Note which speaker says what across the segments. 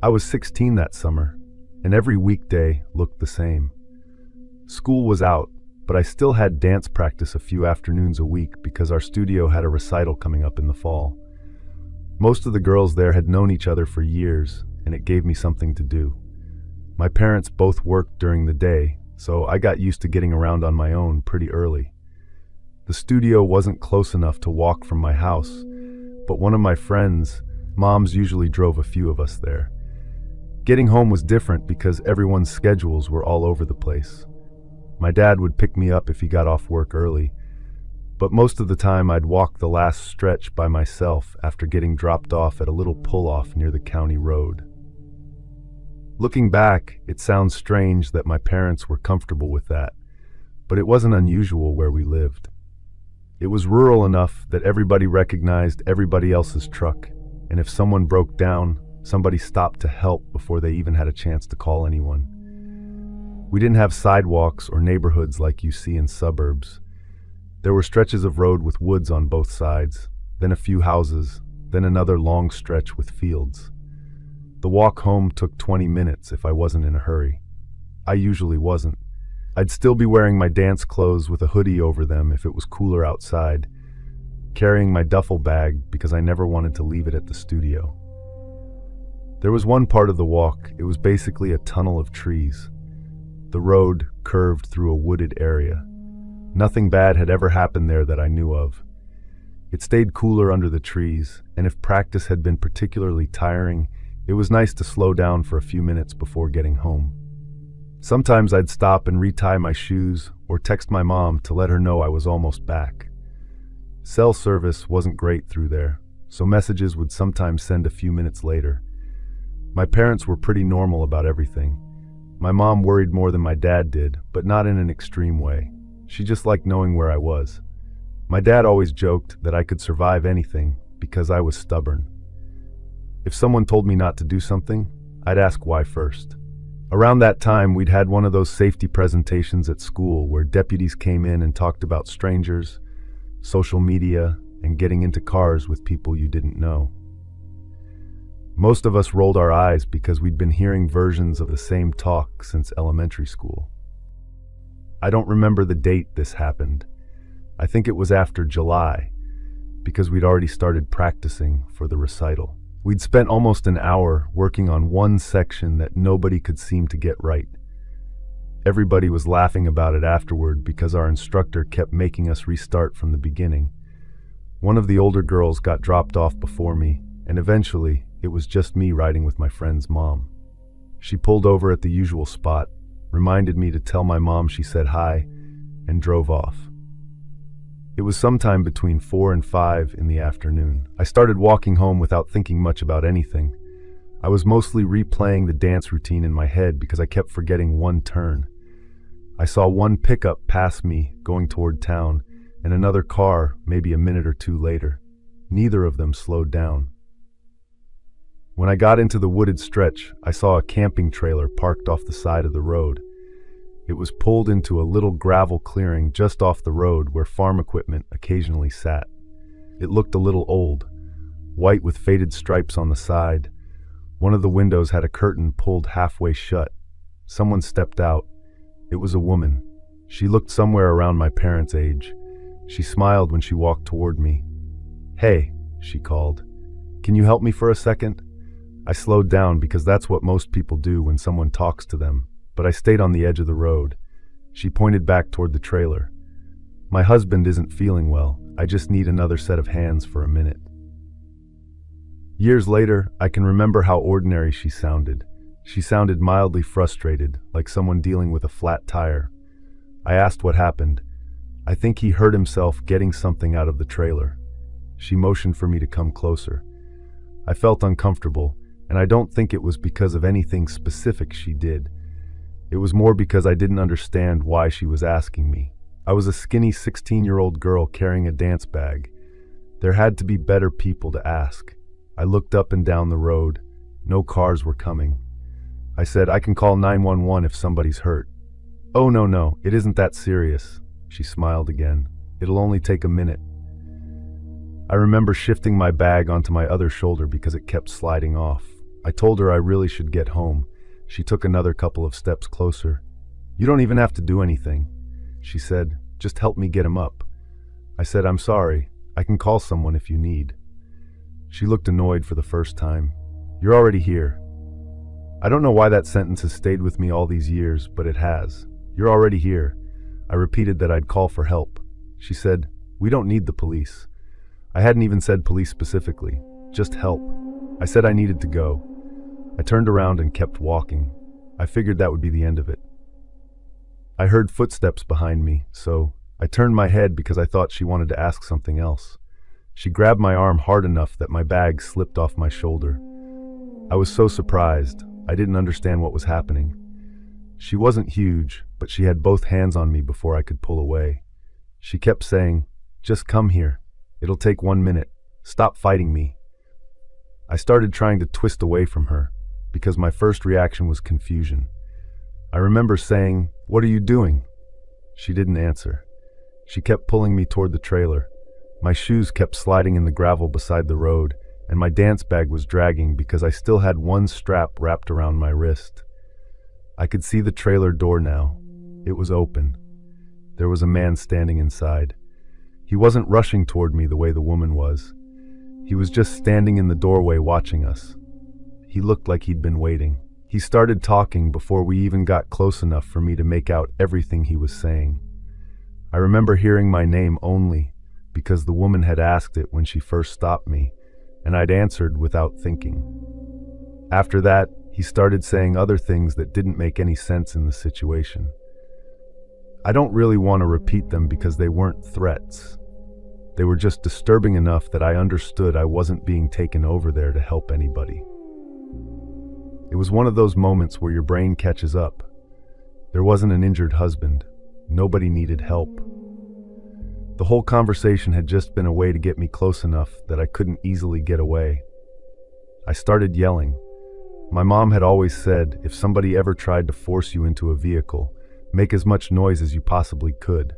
Speaker 1: I was 16 that summer, and every weekday looked the same. School was out, but I still had dance practice a few afternoons a week because our studio had a recital coming up in the fall. Most of the girls there had known each other for years, and it gave me something to do. My parents both worked during the day, so I got used to getting around on my own pretty early. The studio wasn't close enough to walk from my house, but one of my friends' moms usually drove a few of us there. Getting home was different because everyone's schedules were all over the place. My dad would pick me up if he got off work early, but most of the time I'd walk the last stretch by myself after getting dropped off at a little pull-off near the county road. Looking back, it sounds strange that my parents were comfortable with that, but it wasn't unusual where we lived. It was rural enough that everybody recognized everybody else's truck, and if someone broke down, somebody stopped to help before they even had a chance to call anyone. We didn't have sidewalks or neighborhoods like you see in suburbs. There were stretches of road with woods on both sides, then a few houses, then another long stretch with fields. The walk home took 20 minutes if I wasn't in a hurry. I usually wasn't. I'd still be wearing my dance clothes with a hoodie over them if it was cooler outside, carrying my duffel bag because I never wanted to leave it at the studio. There was one part of the walk, it was basically a tunnel of trees. The road curved through a wooded area. Nothing bad had ever happened there that I knew of. It stayed cooler under the trees, and if practice had been particularly tiring, it was nice to slow down for a few minutes before getting home. Sometimes I'd stop and retie my shoes or text my mom to let her know I was almost back. Cell service wasn't great through there, so messages would sometimes send a few minutes later. My parents were pretty normal about everything. My mom worried more than my dad did, but not in an extreme way. She just liked knowing where I was. My dad always joked that I could survive anything because I was stubborn. If someone told me not to do something, I'd ask why first. Around that time, we'd had one of those safety presentations at school where deputies came in and talked about strangers, social media, and getting into cars with people you didn't know. Most of us rolled our eyes because we'd been hearing versions of the same talk since elementary school. I don't remember the date this happened. I think it was after July, because we'd already started practicing for the recital. We'd spent almost an hour working on one section that nobody could seem to get right. Everybody was laughing about it afterward because our instructor kept making us restart from the beginning. One of the older girls got dropped off before me, and eventually, it was just me riding with my friend's mom. She pulled over at the usual spot, reminded me to tell my mom she said hi, and drove off. It was sometime between 4 and 5 in the afternoon. I started walking home without thinking much about anything. I was mostly replaying the dance routine in my head because I kept forgetting one turn. I saw one pickup pass me going toward town, and another car maybe a minute or two later. Neither of them slowed down. When I got into the wooded stretch, I saw a camping trailer parked off the side of the road. It was pulled into a little gravel clearing just off the road where farm equipment occasionally sat. It looked a little old, white with faded stripes on the side. One of the windows had a curtain pulled halfway shut. Someone stepped out. It was a woman. She looked somewhere around my parents' age. She smiled when she walked toward me. "Hey," she called. "Can you help me for a second?" I slowed down because that's what most people do when someone talks to them, but I stayed on the edge of the road. She pointed back toward the trailer. "My husband isn't feeling well. I just need another set of hands for a minute." Years later, I can remember how ordinary she sounded. She sounded mildly frustrated, like someone dealing with a flat tire. I asked what happened. I think he hurt himself getting something out of the trailer. She motioned for me to come closer. I felt uncomfortable, and I don't think it was because of anything specific she did. It was more because I didn't understand why she was asking me. I was a skinny 16-year-old girl carrying a dance bag. There had to be better people to ask. I looked up and down the road. No cars were coming. I said, "I can call 911 if somebody's hurt." "Oh, no, it isn't that serious." She smiled again. "It'll only take a minute." I remember shifting my bag onto my other shoulder because it kept sliding off. I told her I really should get home. She took another couple of steps closer. "You don't even have to do anything," she said. "Just help me get him up." I said, "I'm sorry. I can call someone if you need." She looked annoyed for the first time. "You're already here." I don't know why that sentence has stayed with me all these years, but it has. "You're already here." I repeated that I'd call for help. She said, "We don't need the police." I hadn't even said police specifically, just help. I said I needed to go. I turned around and kept walking. I figured that would be the end of it. I heard footsteps behind me, so I turned my head because I thought she wanted to ask something else. She grabbed my arm hard enough that my bag slipped off my shoulder. I was so surprised. I didn't understand what was happening. She wasn't huge, but she had both hands on me before I could pull away. She kept saying, "Just come here. It'll take 1 minute. Stop fighting me." I started trying to twist away from her, because my first reaction was confusion. I remember saying, "What are you doing?" She didn't answer. She kept pulling me toward the trailer. My shoes kept sliding in the gravel beside the road, and my dance bag was dragging because I still had one strap wrapped around my wrist. I could see the trailer door now. It was open. There was a man standing inside. He wasn't rushing toward me the way the woman was. He was just standing in the doorway watching us. He looked like he'd been waiting. He started talking before we even got close enough for me to make out everything he was saying. I remember hearing my name only because the woman had asked it when she first stopped me, and I'd answered without thinking. After that, he started saying other things that didn't make any sense in the situation. I don't really want to repeat them because they weren't threats. They were just disturbing enough that I understood I wasn't being taken over there to help anybody. It was one of those moments where your brain catches up. There wasn't an injured husband. Nobody needed help. The whole conversation had just been a way to get me close enough that I couldn't easily get away. I started yelling. My mom had always said, if somebody ever tried to force you into a vehicle, make as much noise as you possibly could.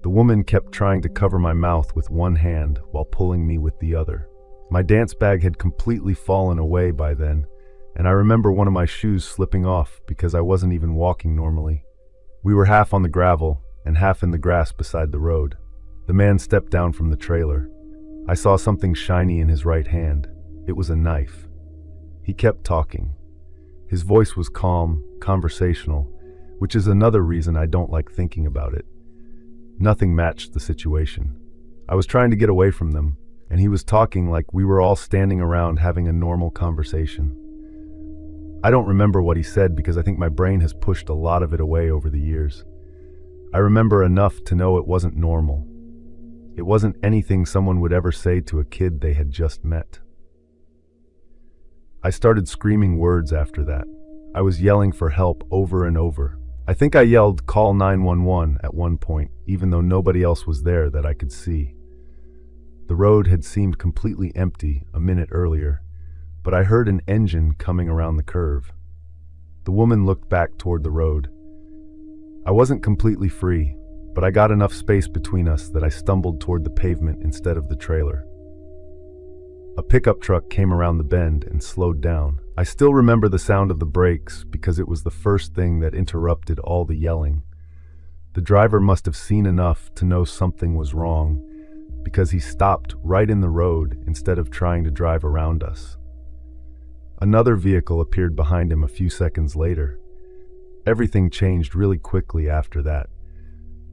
Speaker 1: The woman kept trying to cover my mouth with one hand while pulling me with the other. My dance bag had completely fallen away by then, and I remember one of my shoes slipping off because I wasn't even walking normally. We were half on the gravel and half in the grass beside the road. The man stepped down from the trailer. I saw something shiny in his right hand. It was a knife. He kept talking. His voice was calm, conversational, which is another reason I don't like thinking about it. Nothing matched the situation. I was trying to get away from them, and he was talking like we were all standing around having a normal conversation. I don't remember what he said because I think my brain has pushed a lot of it away over the years. I remember enough to know it wasn't normal. It wasn't anything someone would ever say to a kid they had just met. I started screaming words after that. I was yelling for help over and over. I think I yelled, "Call 911" at one point, even though nobody else was there that I could see. The road had seemed completely empty a minute earlier, but I heard an engine coming around the curve. The woman looked back toward the road. I wasn't completely free, but I got enough space between us that I stumbled toward the pavement instead of the trailer. A pickup truck came around the bend and slowed down. I still remember the sound of the brakes because it was the first thing that interrupted all the yelling. The driver must have seen enough to know something was wrong because he stopped right in the road instead of trying to drive around us. Another vehicle appeared behind him a few seconds later. Everything changed really quickly after that.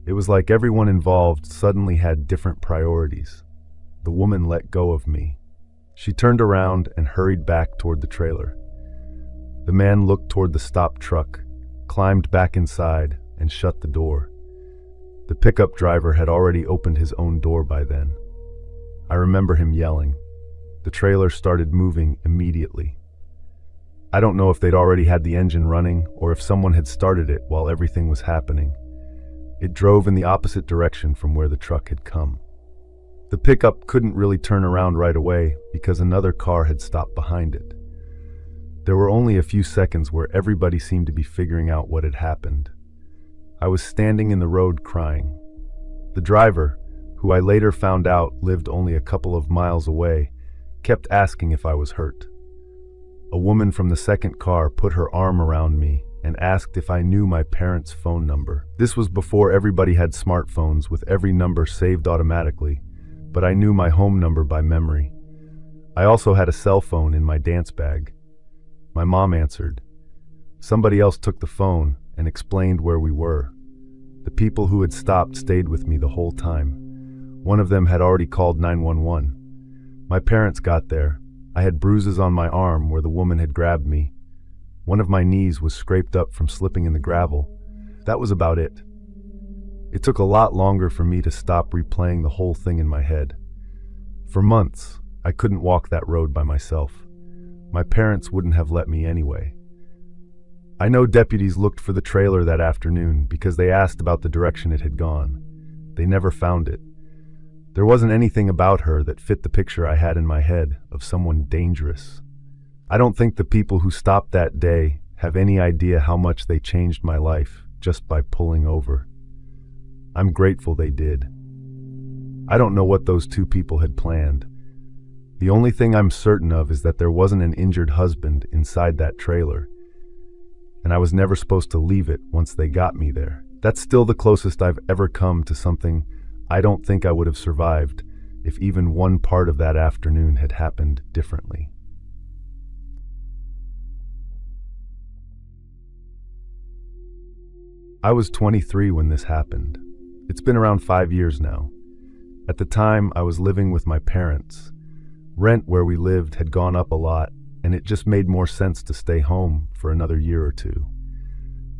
Speaker 1: It was like everyone involved suddenly had different priorities. The woman let go of me. She turned around and hurried back toward the trailer. The man looked toward the stopped truck, climbed back inside, and shut the door. The pickup driver had already opened his own door by then. I remember him yelling. The trailer started moving immediately. I don't know if they'd already had the engine running or if someone had started it while everything was happening. It drove in the opposite direction from where the truck had come. The pickup couldn't really turn around right away because another car had stopped behind it. There were only a few seconds where everybody seemed to be figuring out what had happened. I was standing in the road crying. The driver, who I later found out lived only a couple of miles away, kept asking if I was hurt. A woman from the second car put her arm around me and asked if I knew my parents' phone number. This was before everybody had smartphones with every number saved automatically, but I knew my home number by memory. I also had a cell phone in my dance bag. My mom answered. Somebody else took the phone and explained where we were. The people who had stopped stayed with me the whole time. One of them had already called 911. My parents got there. I had bruises on my arm where the woman had grabbed me. One of my knees was scraped up from slipping in the gravel. That was about it. It took a lot longer for me to stop replaying the whole thing in my head. For months, I couldn't walk that road by myself. My parents wouldn't have let me anyway. I know deputies looked for the trailer that afternoon because they asked about the direction it had gone. They never found it. There wasn't anything about her that fit the picture I had in my head of someone dangerous. I don't think the people who stopped that day have any idea how much they changed my life just by pulling over. I'm grateful they did. I don't know what those two people had planned. The only thing I'm certain of is that there wasn't an injured husband inside that trailer, and I was never supposed to leave it once they got me there. That's still the closest I've ever come to something I don't think I would have survived if even one part of that afternoon had happened differently. I was 23 when this happened. It's been around 5 years now. At the time, I was living with my parents. Rent where we lived had gone up a lot, and it just made more sense to stay home for another year or two.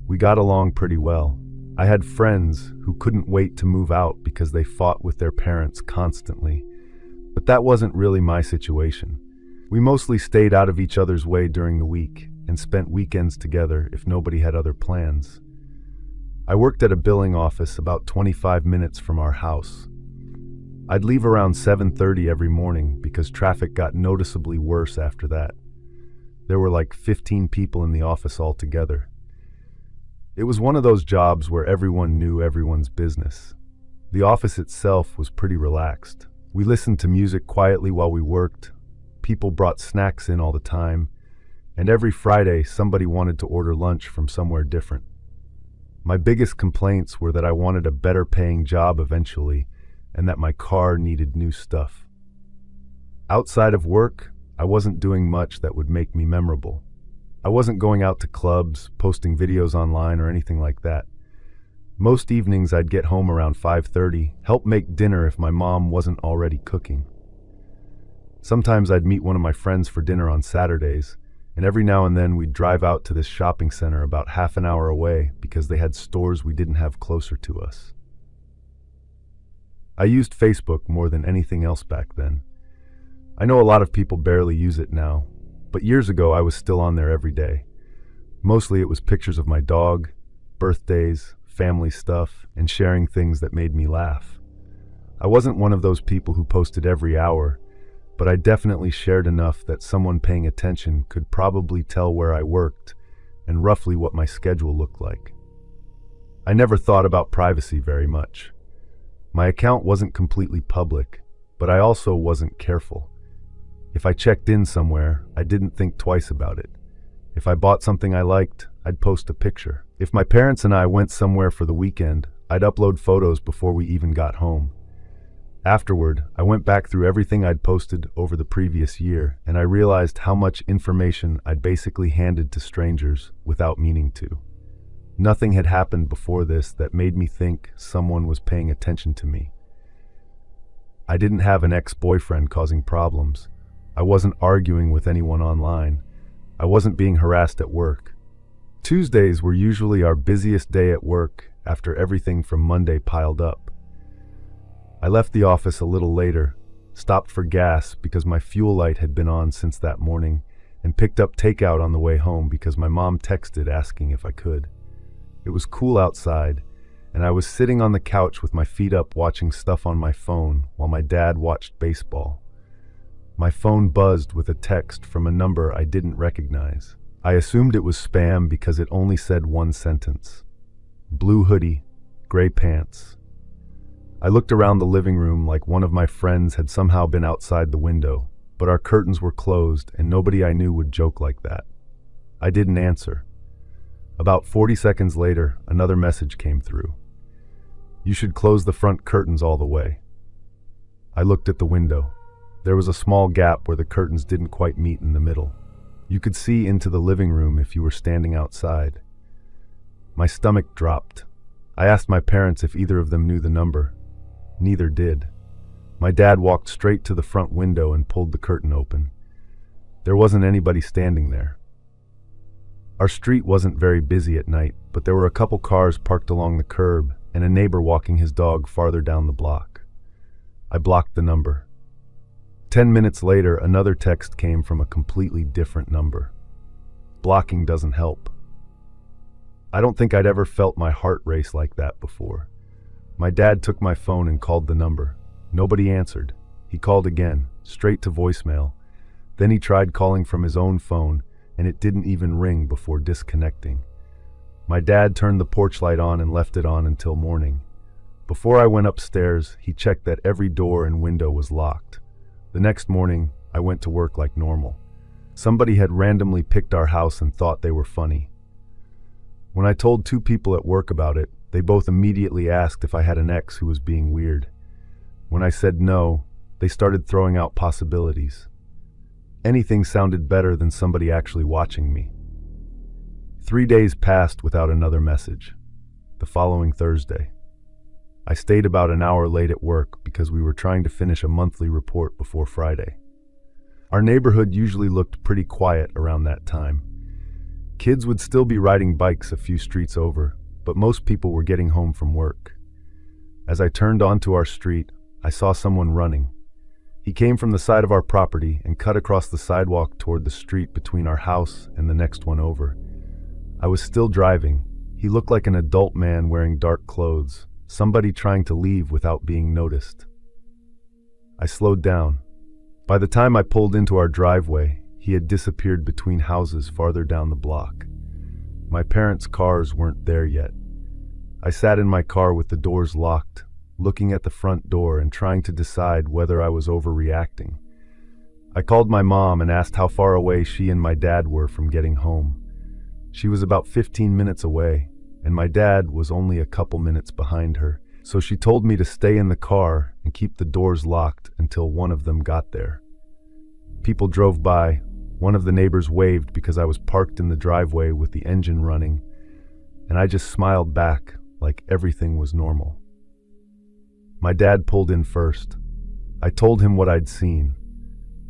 Speaker 1: We got along pretty well. I had friends who couldn't wait to move out because they fought with their parents constantly. But that wasn't really my situation. We mostly stayed out of each other's way during the week and spent weekends together if nobody had other plans. I worked at a billing office about 25 minutes from our house. I'd leave around 7:30 every morning because traffic got noticeably worse after that. There were like 15 people in the office altogether. It was one of those jobs where everyone knew everyone's business. The office itself was pretty relaxed. We listened to music quietly while we worked. People brought snacks in all the time. And every Friday, somebody wanted to order lunch from somewhere different. My biggest complaints were that I wanted a better paying job eventually, and that my car needed new stuff. Outside of work, I wasn't doing much that would make me memorable. I wasn't going out to clubs, posting videos online, or anything like that. Most evenings I'd get home around 5:30, help make dinner if my mom wasn't already cooking. Sometimes I'd meet one of my friends for dinner on Saturdays, and every now and then we'd drive out to this shopping center about half an hour away because they had stores we didn't have closer to us. I used Facebook more than anything else back then. I know a lot of people barely use it now, but years ago I was still on there every day. Mostly it was pictures of my dog, birthdays, family stuff, and sharing things that made me laugh. I wasn't one of those people who posted every hour, but I definitely shared enough that someone paying attention could probably tell where I worked and roughly what my schedule looked like. I never thought about privacy very much. My account wasn't completely public, but I also wasn't careful. If I checked in somewhere, I didn't think twice about it. If I bought something I liked, I'd post a picture. If my parents and I went somewhere for the weekend, I'd upload photos before we even got home. Afterward, I went back through everything I'd posted over the previous year, and I realized how much information I'd basically handed to strangers without meaning to. Nothing had happened before this that made me think someone was paying attention to me. I didn't have an ex-boyfriend causing problems. I wasn't arguing with anyone online. I wasn't being harassed at work. Tuesdays were usually our busiest day at work after everything from Monday piled up. I left the office a little later, stopped for gas because my fuel light had been on since that morning, and picked up takeout on the way home because my mom texted asking if I could. It was cool outside, and I was sitting on the couch with my feet up watching stuff on my phone while my dad watched baseball. My phone buzzed with a text from a number I didn't recognize. I assumed it was spam because it only said one sentence. Blue hoodie, gray pants. I looked around the living room like one of my friends had somehow been outside the window, but our curtains were closed and nobody I knew would joke like that. I didn't answer. About 40 seconds later, another message came through. You should close the front curtains all the way. I looked at the window. There was a small gap where the curtains didn't quite meet in the middle. You could see into the living room if you were standing outside. My stomach dropped. I asked my parents if either of them knew the number. Neither did. My dad walked straight to the front window and pulled the curtain open. There wasn't anybody standing there. Our street wasn't very busy at night, but there were a couple cars parked along the curb and a neighbor walking his dog farther down the block. I blocked the number. 10 minutes later, another text came from a completely different number. Blocking doesn't help. I don't think I'd ever felt my heart race like that before. My dad took my phone and called the number. Nobody answered. He called again, straight to voicemail. Then he tried calling from his own phone, and it didn't even ring before disconnecting. My dad turned the porch light on and left it on until morning. Before I went upstairs, he checked that every door and window was locked. The next morning, I went to work like normal. Somebody had randomly picked our house and thought they were funny. When I told 2 people at work about it, they both immediately asked if I had an ex who was being weird. When I said no, they started throwing out possibilities. Anything sounded better than somebody actually watching me. 3 days passed without another message. The following Thursday, I stayed about an hour late at work because we were trying to finish a monthly report before Friday. Our neighborhood usually looked pretty quiet around that time. Kids would still be riding bikes a few streets over, but most people were getting home from work. As I turned onto our street, I saw someone running. He came from the side of our property and cut across the sidewalk toward the street between our house and the next one over. I was still driving. He looked like an adult man wearing dark clothes, somebody trying to leave without being noticed. I slowed down. By the time I pulled into our driveway, he had disappeared between houses farther down the block. My parents' cars weren't there yet. I sat in my car with the doors locked, looking at the front door and trying to decide whether I was overreacting. I called my mom and asked how far away she and my dad were from getting home. She was about 15 minutes away, and my dad was only a couple minutes behind her, so she told me to stay in the car and keep the doors locked until one of them got there. People drove by. One of the neighbors waved because I was parked in the driveway with the engine running, and I just smiled back like everything was normal. My dad pulled in first. I told him what I'd seen.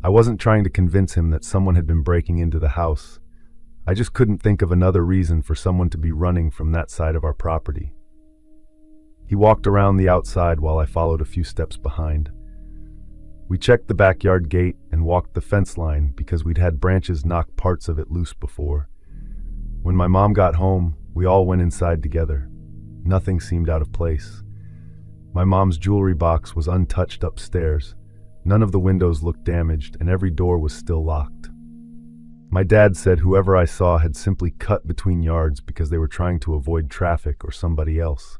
Speaker 1: I wasn't trying to convince him that someone had been breaking into the house. I just couldn't think of another reason for someone to be running from that side of our property. He walked around the outside while I followed a few steps behind. We checked the backyard gate and walked the fence line because we'd had branches knock parts of it loose before. When my mom got home, we all went inside together. Nothing seemed out of place. My mom's jewelry box was untouched upstairs. None of the windows looked damaged and every door was still locked. My dad said whoever I saw had simply cut between yards because they were trying to avoid traffic or somebody else.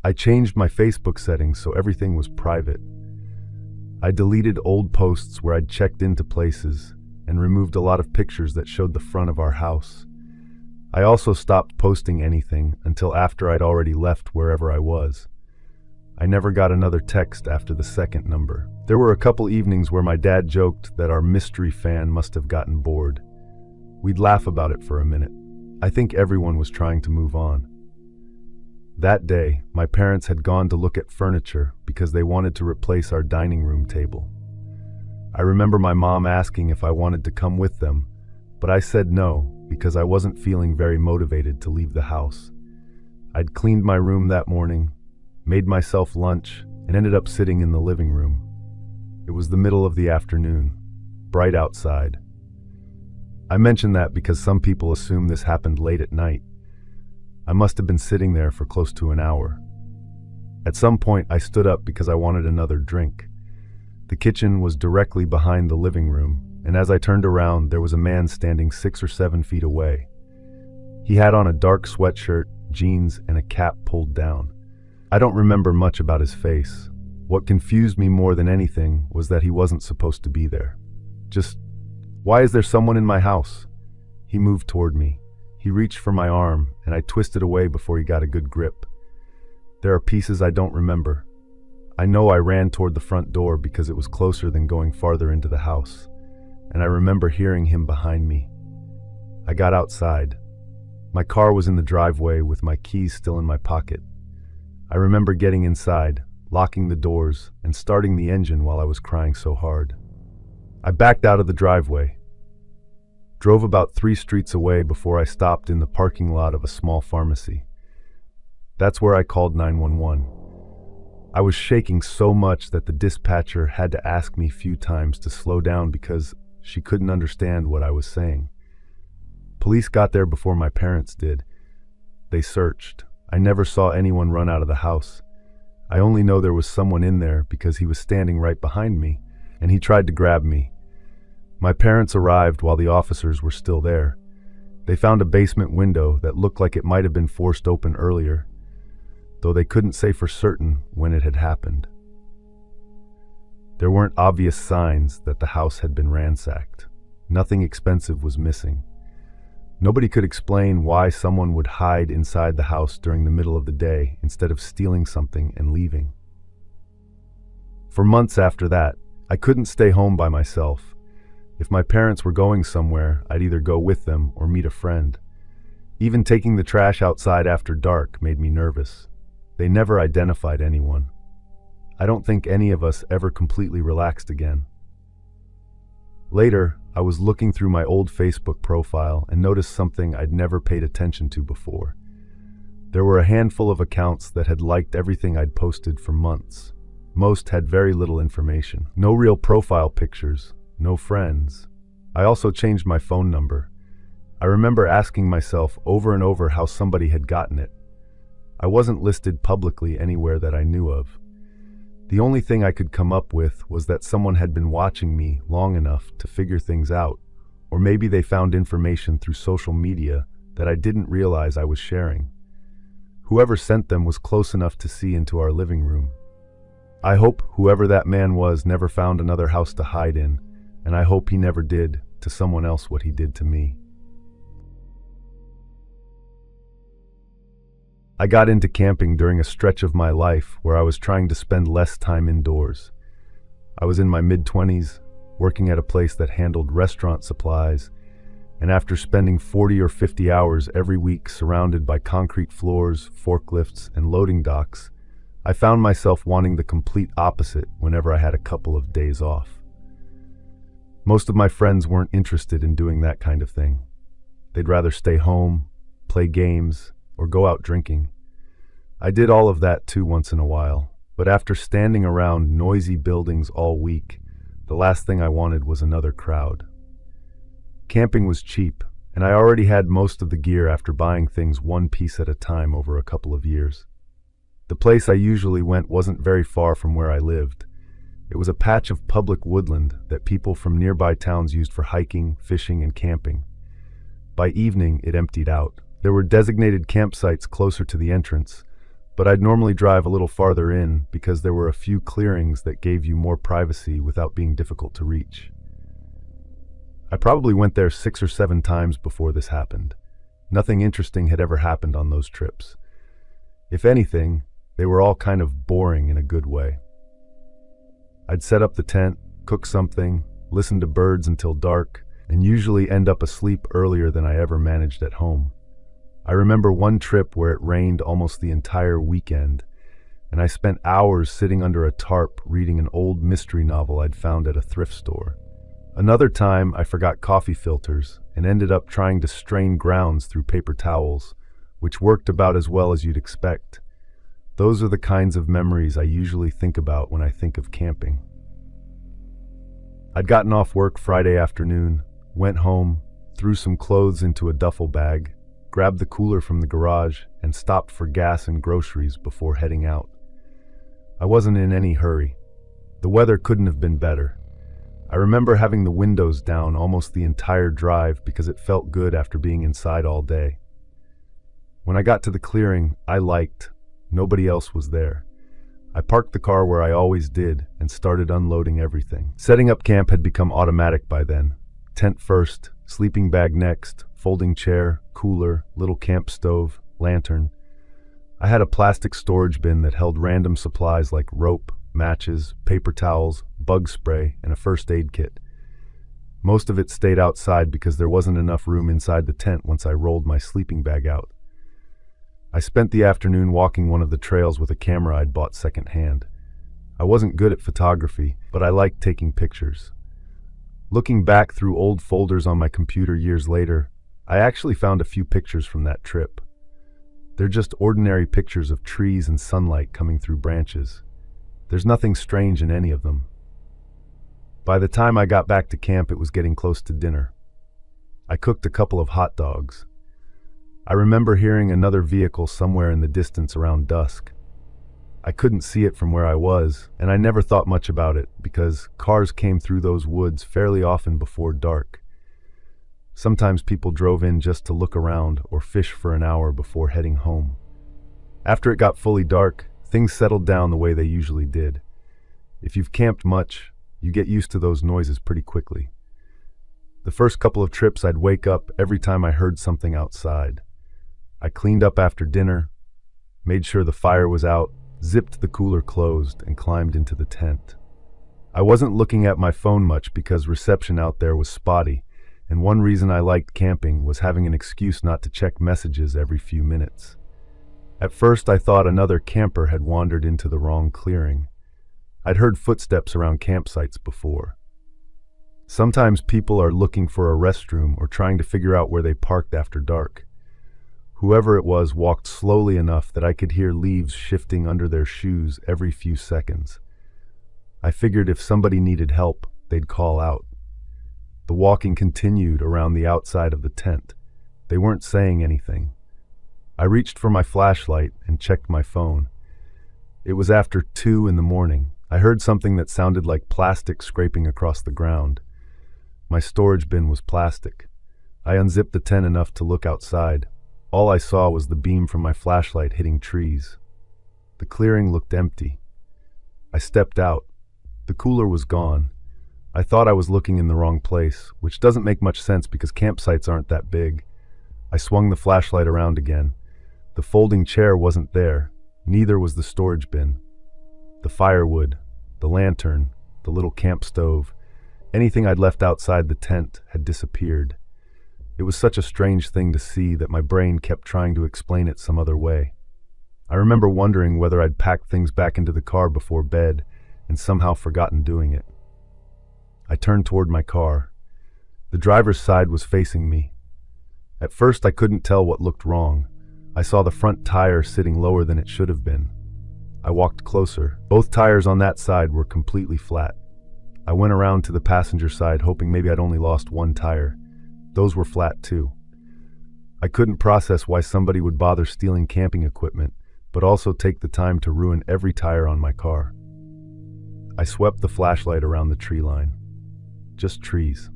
Speaker 1: I changed my Facebook settings so everything was private. I deleted old posts where I'd checked into places and removed a lot of pictures that showed the front of our house. I also stopped posting anything until after I'd already left wherever I was. I never got another text after the second number. There were a couple evenings where my dad joked that our mystery fan must have gotten bored. We'd laugh about it for a minute. I think everyone was trying to move on. That day, my parents had gone to look at furniture because they wanted to replace our dining room table. I remember my mom asking if I wanted to come with them, but I said no because I wasn't feeling very motivated to leave the house. I'd cleaned my room that morning, made myself lunch, and ended up sitting in the living room. It was the middle of the afternoon, bright outside. I mention that because some people assume this happened late at night. I must have been sitting there for close to an hour. At some point, I stood up because I wanted another drink. The kitchen was directly behind the living room, and as I turned around, there was a man standing 6 or 7 feet away. He had on a dark sweatshirt, jeans, and a cap pulled down. I don't remember much about his face. What confused me more than anything was that he wasn't supposed to be there. Just, why is there someone in my house? He moved toward me. He reached for my arm, and I twisted away before he got a good grip. There are pieces I don't remember. I know I ran toward the front door because it was closer than going farther into the house, and I remember hearing him behind me. I got outside. My car was in the driveway with my keys still in my pocket. I remember getting inside, locking the doors, and starting the engine while I was crying so hard. I backed out of the driveway, drove about 3 streets away before I stopped in the parking lot of a small pharmacy. That's where I called 911. I was shaking so much that the dispatcher had to ask me a few times to slow down because she couldn't understand what I was saying. Police got there before my parents did. They searched. I never saw anyone run out of the house. I only know there was someone in there because he was standing right behind me, and he tried to grab me. My parents arrived while the officers were still there. They found a basement window that looked like it might have been forced open earlier, though they couldn't say for certain when it had happened. There weren't obvious signs that the house had been ransacked. Nothing expensive was missing. Nobody could explain why someone would hide inside the house during the middle of the day instead of stealing something and leaving. For months after that, I couldn't stay home by myself. If my parents were going somewhere, I'd either go with them or meet a friend. Even taking the trash outside after dark made me nervous. They never identified anyone. I don't think any of us ever completely relaxed again. Later, I was looking through my old Facebook profile and noticed something I'd never paid attention to before. There were a handful of accounts that had liked everything I'd posted for months. Most had very little information. No real profile pictures, no friends. I also changed my phone number. I remember asking myself over and over how somebody had gotten it. I wasn't listed publicly anywhere that I knew of. The only thing I could come up with was that someone had been watching me long enough to figure things out, or maybe they found information through social media that I didn't realize I was sharing. Whoever sent them was close enough to see into our living room. I hope whoever that man was never found another house to hide in, and I hope he never did to someone else what he did to me. I got into camping during a stretch of my life where I was trying to spend less time indoors. I was in my mid-20s, working at a place that handled restaurant supplies, and after spending 40 or 50 hours every week surrounded by concrete floors, forklifts, and loading docks, I found myself wanting the complete opposite whenever I had a couple of days off. Most of my friends weren't interested in doing that kind of thing. They'd rather stay home, play games, or go out drinking. I did all of that too once in a while, but after standing around noisy buildings all week, the last thing I wanted was another crowd. Camping was cheap, and I already had most of the gear after buying things one piece at a time over a couple of years. The place I usually went wasn't very far from where I lived. It was a patch of public woodland that people from nearby towns used for hiking, fishing, and camping. By evening, it emptied out. There were designated campsites closer to the entrance, but I'd normally drive a little farther in because there were a few clearings that gave you more privacy without being difficult to reach. I probably went there 6 or 7 times before this happened. Nothing interesting had ever happened on those trips. If anything, they were all kind of boring in a good way. I'd set up the tent, cook something, listen to birds until dark, and usually end up asleep earlier than I ever managed at home. I remember one trip where it rained almost the entire weekend, and I spent hours sitting under a tarp reading an old mystery novel I'd found at a thrift store. Another time, I forgot coffee filters and ended up trying to strain grounds through paper towels, which worked about as well as you'd expect. Those are the kinds of memories I usually think about when I think of camping. I'd gotten off work Friday afternoon, went home, threw some clothes into a duffel bag, grabbed the cooler from the garage, and stopped for gas and groceries before heading out. I wasn't in any hurry. The weather couldn't have been better. I remember having the windows down almost the entire drive because it felt good after being inside all day. When I got to the clearing I liked, nobody else was there. I parked the car where I always did and started unloading everything. Setting up camp had become automatic by then. Tent first, sleeping bag next, folding chair, cooler, little camp stove, lantern. I had a plastic storage bin that held random supplies like rope, matches, paper towels, bug spray, and a first aid kit. Most of it stayed outside because there wasn't enough room inside the tent once I rolled my sleeping bag out. I spent the afternoon walking one of the trails with a camera I'd bought secondhand. I wasn't good at photography, but I liked taking pictures. Looking back through old folders on my computer years later, I actually found a few pictures from that trip. They're just ordinary pictures of trees and sunlight coming through branches. There's nothing strange in any of them. By the time I got back to camp, it was getting close to dinner. I cooked a couple of hot dogs. I remember hearing another vehicle somewhere in the distance around dusk. I couldn't see it from where I was, and I never thought much about it because cars came through those woods fairly often before dark. Sometimes people drove in just to look around or fish for an hour before heading home. After it got fully dark, things settled down the way they usually did. If you've camped much, you get used to those noises pretty quickly. The first couple of trips, I'd wake up every time I heard something outside. I cleaned up after dinner, made sure the fire was out, zipped the cooler closed, and climbed into the tent. I wasn't looking at my phone much because reception out there was spotty, and one reason I liked camping was having an excuse not to check messages every few minutes. At first, I thought another camper had wandered into the wrong clearing. I'd heard footsteps around campsites before. Sometimes people are looking for a restroom or trying to figure out where they parked after dark. Whoever it was walked slowly enough that I could hear leaves shifting under their shoes every few seconds. I figured if somebody needed help, they'd call out. The walking continued around the outside of the tent. They weren't saying anything. I reached for my flashlight and checked my phone. It was after 2 in the morning. I heard something that sounded like plastic scraping across the ground. My storage bin was plastic. I unzipped the tent enough to look outside. All I saw was the beam from my flashlight hitting trees. The clearing looked empty. I stepped out. The cooler was gone. I thought I was looking in the wrong place, which doesn't make much sense because campsites aren't that big. I swung the flashlight around again. The folding chair wasn't there. Neither was the storage bin. The firewood, the lantern, the little camp stove, anything I'd left outside the tent had disappeared. It was such a strange thing to see that my brain kept trying to explain it some other way. I remember wondering whether I'd packed things back into the car before bed and somehow forgotten doing it. I turned toward my car. The driver's side was facing me. At first I couldn't tell what looked wrong. I saw the front tire sitting lower than it should have been. I walked closer. Both tires on that side were completely flat. I went around to the passenger side hoping maybe I'd only lost one tire. Those were flat too. I couldn't process why somebody would bother stealing camping equipment, but also take the time to ruin every tire on my car. I swept the flashlight around the tree line. Just trees.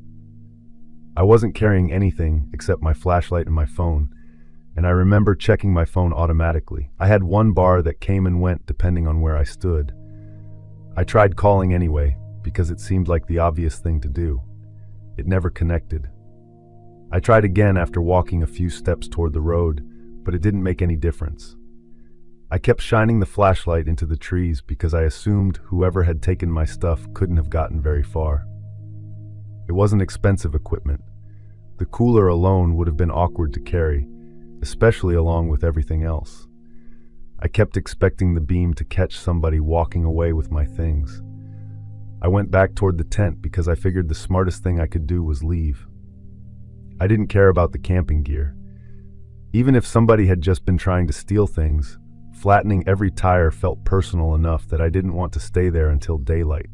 Speaker 1: I wasn't carrying anything except my flashlight and my phone, and I remember checking my phone automatically. I had one bar that came and went depending on where I stood. I tried calling anyway, because it seemed like the obvious thing to do. It never connected. I tried again after walking a few steps toward the road, but it didn't make any difference. I kept shining the flashlight into the trees because I assumed whoever had taken my stuff couldn't have gotten very far. It wasn't expensive equipment. The cooler alone would have been awkward to carry, especially along with everything else. I kept expecting the beam to catch somebody walking away with my things. I went back toward the tent because I figured the smartest thing I could do was leave. I didn't care about the camping gear. Even if somebody had just been trying to steal things, flattening every tire felt personal enough that I didn't want to stay there until daylight.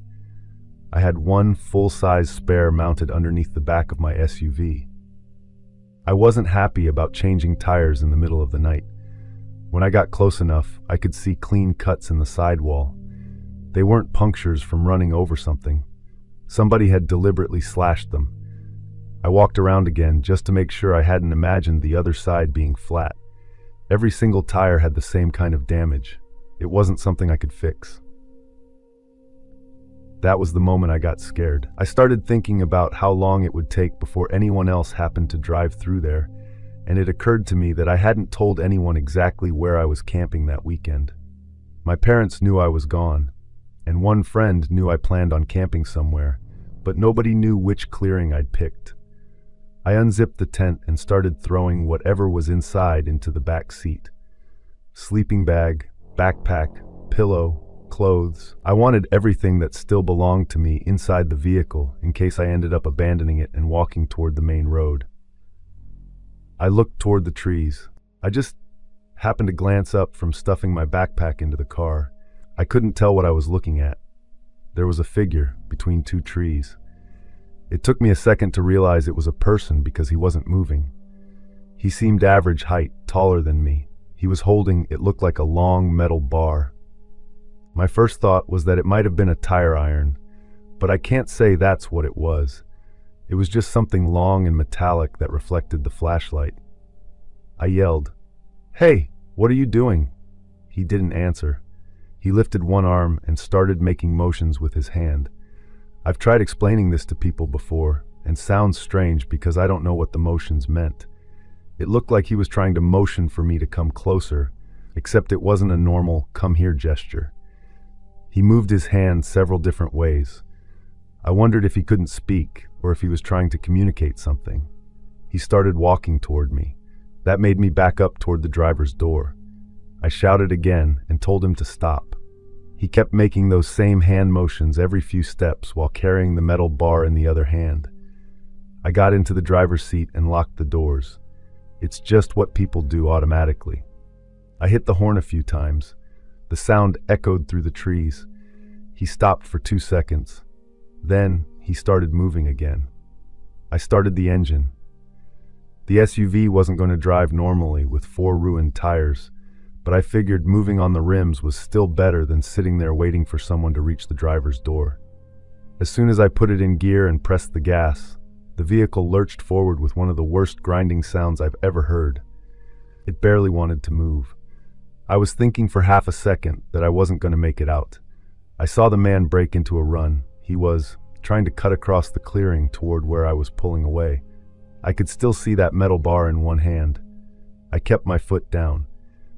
Speaker 1: I had one full-size spare mounted underneath the back of my SUV. I wasn't happy about changing tires in the middle of the night. When I got close enough, I could see clean cuts in the sidewall. They weren't punctures from running over something. Somebody had deliberately slashed them. I walked around again just to make sure I hadn't imagined the other side being flat. Every single tire had the same kind of damage. It wasn't something I could fix. That was the moment I got scared. I started thinking about how long it would take before anyone else happened to drive through there, and it occurred to me that I hadn't told anyone exactly where I was camping that weekend. My parents knew I was gone, and one friend knew I planned on camping somewhere, but nobody knew which clearing I'd picked. I unzipped the tent and started throwing whatever was inside into the back seat. Sleeping bag, backpack, pillow, clothes. I wanted everything that still belonged to me inside the vehicle in case I ended up abandoning it and walking toward the main road. I looked toward the trees. I just happened to glance up from stuffing my backpack into the car. I couldn't tell what I was looking at. There was a figure between two trees. It took me a second to realize it was a person because he wasn't moving. He seemed average height, taller than me. He was holding, it looked like a long metal bar. My first thought was that it might have been a tire iron, but I can't say that's what it was. It was just something long and metallic that reflected the flashlight. I yelled, "Hey, what are you doing?" He didn't answer. He lifted one arm and started making motions with his hand. I've tried explaining this to people before, and sounds strange because I don't know what the motions meant. It looked like he was trying to motion for me to come closer, except it wasn't a normal "come here" gesture. He moved his hand several different ways. I wondered if he couldn't speak, or if he was trying to communicate something. He started walking toward me. That made me back up toward the driver's door. I shouted again and told him to stop. He kept making those same hand motions every few steps while carrying the metal bar in the other hand. I got into the driver's seat and locked the doors. It's just what people do automatically. I hit the horn a few times. The sound echoed through the trees. He stopped for 2 seconds. Then he started moving again. I started the engine. The SUV wasn't going to drive normally with 4 ruined tires, but I figured moving on the rims was still better than sitting there waiting for someone to reach the driver's door. As soon as I put it in gear and pressed the gas, the vehicle lurched forward with one of the worst grinding sounds I've ever heard. It barely wanted to move. I was thinking for half a second that I wasn't going to make it out. I saw the man break into a run. He was trying to cut across the clearing toward where I was pulling away. I could still see that metal bar in one hand. I kept my foot down.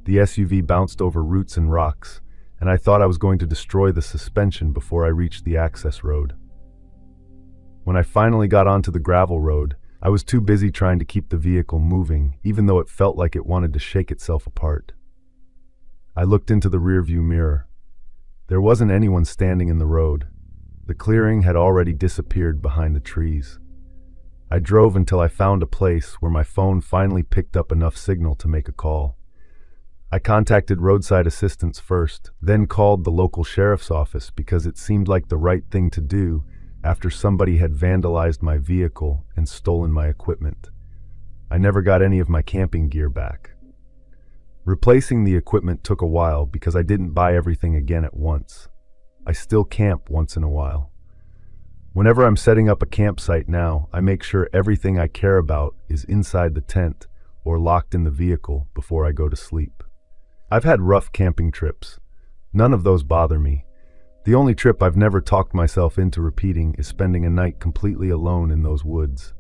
Speaker 1: The SUV bounced over roots and rocks, and I thought I was going to destroy the suspension before I reached the access road. When I finally got onto the gravel road, I was too busy trying to keep the vehicle moving, even though it felt like it wanted to shake itself apart. I looked into the rearview mirror. There wasn't anyone standing in the road. The clearing had already disappeared behind the trees. I drove until I found a place where my phone finally picked up enough signal to make a call. I contacted roadside assistance first, then called the local sheriff's office because it seemed like the right thing to do after somebody had vandalized my vehicle and stolen my equipment. I never got any of my camping gear back. Replacing the equipment took a while because I didn't buy everything again at once. I still camp once in a while. Whenever I'm setting up a campsite now, I make sure everything I care about is inside the tent or locked in the vehicle before I go to sleep. I've had rough camping trips. None of those bother me. The only trip I've never talked myself into repeating is spending a night completely alone in those woods.